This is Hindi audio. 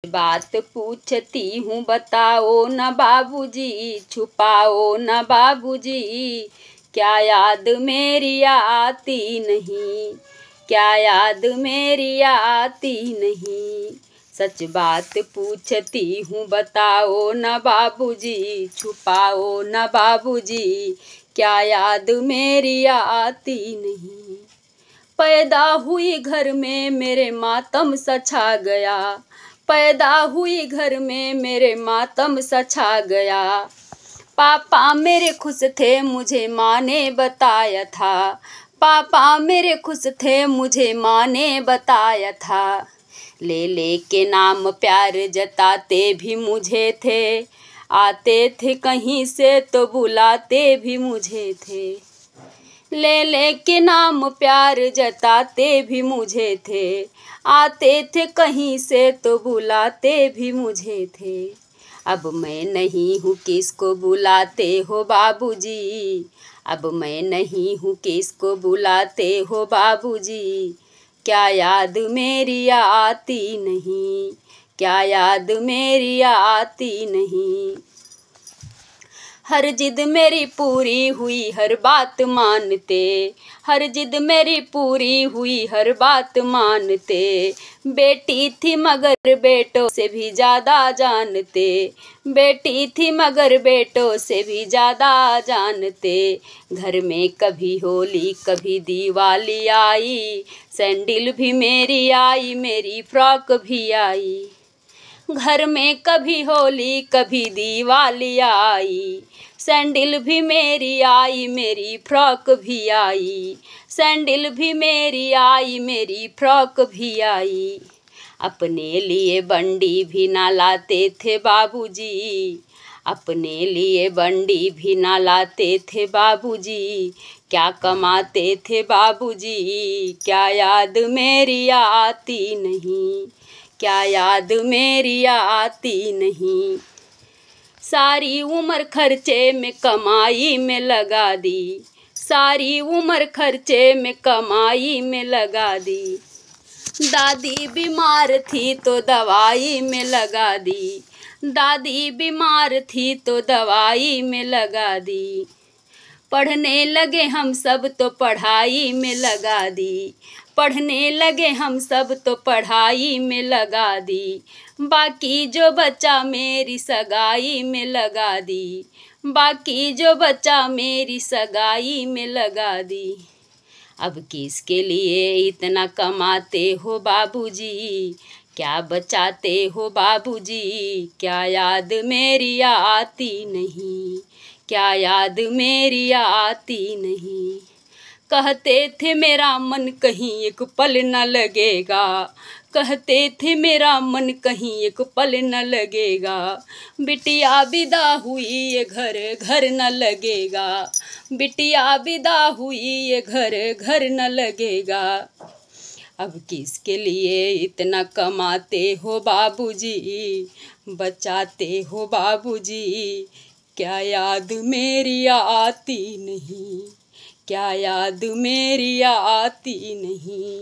बात पूछती हूँ बताओ न बाबूजी, छुपाओ न बाबूजी, क्या याद मेरी आती नहीं, क्या याद मेरी आती नहीं। सच बात पूछती हूँ बताओ न बाबूजी, छुपाओ न बाबूजी, क्या याद मेरी आती नहीं। पैदा हुई घर में मेरे मातम सा छा गया, पैदा हुई घर में मेरे मातम सा छा गया। पापा मेरे खुश थे मुझे माँ ने बताया था, पापा मेरे खुश थे मुझे माँ ने बताया था। ले के नाम प्यार जताते भी मुझे थे, आते थे कहीं से तो बुलाते भी मुझे थे। ले के नाम प्यार जताते भी मुझे थे, आते थे कहीं से तो बुलाते भी मुझे थे। अब मैं नहीं हूँ किसको बुलाते हो बाबूजी, अब मैं नहीं हूँ किसको बुलाते हो बाबूजी, क्या याद मेरी आती नहीं, क्या याद मेरी आती नहीं। हर जिद मेरी पूरी हुई हर बात मानते, हर जिद मेरी पूरी हुई हर बात मानते। बेटी थी मगर बेटों से भी ज़्यादा जानते, बेटी थी मगर बेटों से भी ज़्यादा जानते। घर में कभी होली कभी दिवाली आई, सैंडल भी मेरी आई मेरी फ्रॉक भी आई। घर में कभी होली कभी दिवाली आई, सैंडल भी मेरी आई मेरी फ्रॉक भी आई, सैंडल भी मेरी आई मेरी फ्रॉक भी आई। अपने लिए बंडी भी ना लाते थे बाबूजी, अपने लिए बंडी भी ना लाते थे बाबूजी, क्या कमाते थे बाबूजी, क्या याद मेरी आती नहीं, क्या याद मेरी आती नहीं। सारी उम्र खर्चे में कमाई में लगा दी, सारी उम्र खर्चे में कमाई में लगा दी। दादी बीमार थी तो दवाई में लगा दी, दादी बीमार थी तो दवाई में लगा दी। पढ़ने लगे हम सब तो पढ़ाई में लगा दी, पढ़ने लगे हम सब तो पढ़ाई में लगा दी। बाकी जो बच्चा मेरी सगाई में लगा दी, बाकी जो बच्चा मेरी सगाई में लगा दी। अब किसके लिए इतना कमाते हो बाबूजी, क्या बचाते हो बाबूजी, क्या याद मेरी आती नहीं, क्या याद मेरी आती नहीं। कहते थे मेरा मन कहीं एक पल न लगेगा, कहते थे मेरा मन कहीं एक पल न लगेगा। बिटिया विदा हुई ये घर घर न लगेगा, बिटिया विदा हुई ये घर घर न लगेगा। अब किसके लिए इतना कमाते हो बाबूजी, बचाते हो बाबूजी, क्या याद मेरी आती नहीं, क्या याद मेरी आती नहीं।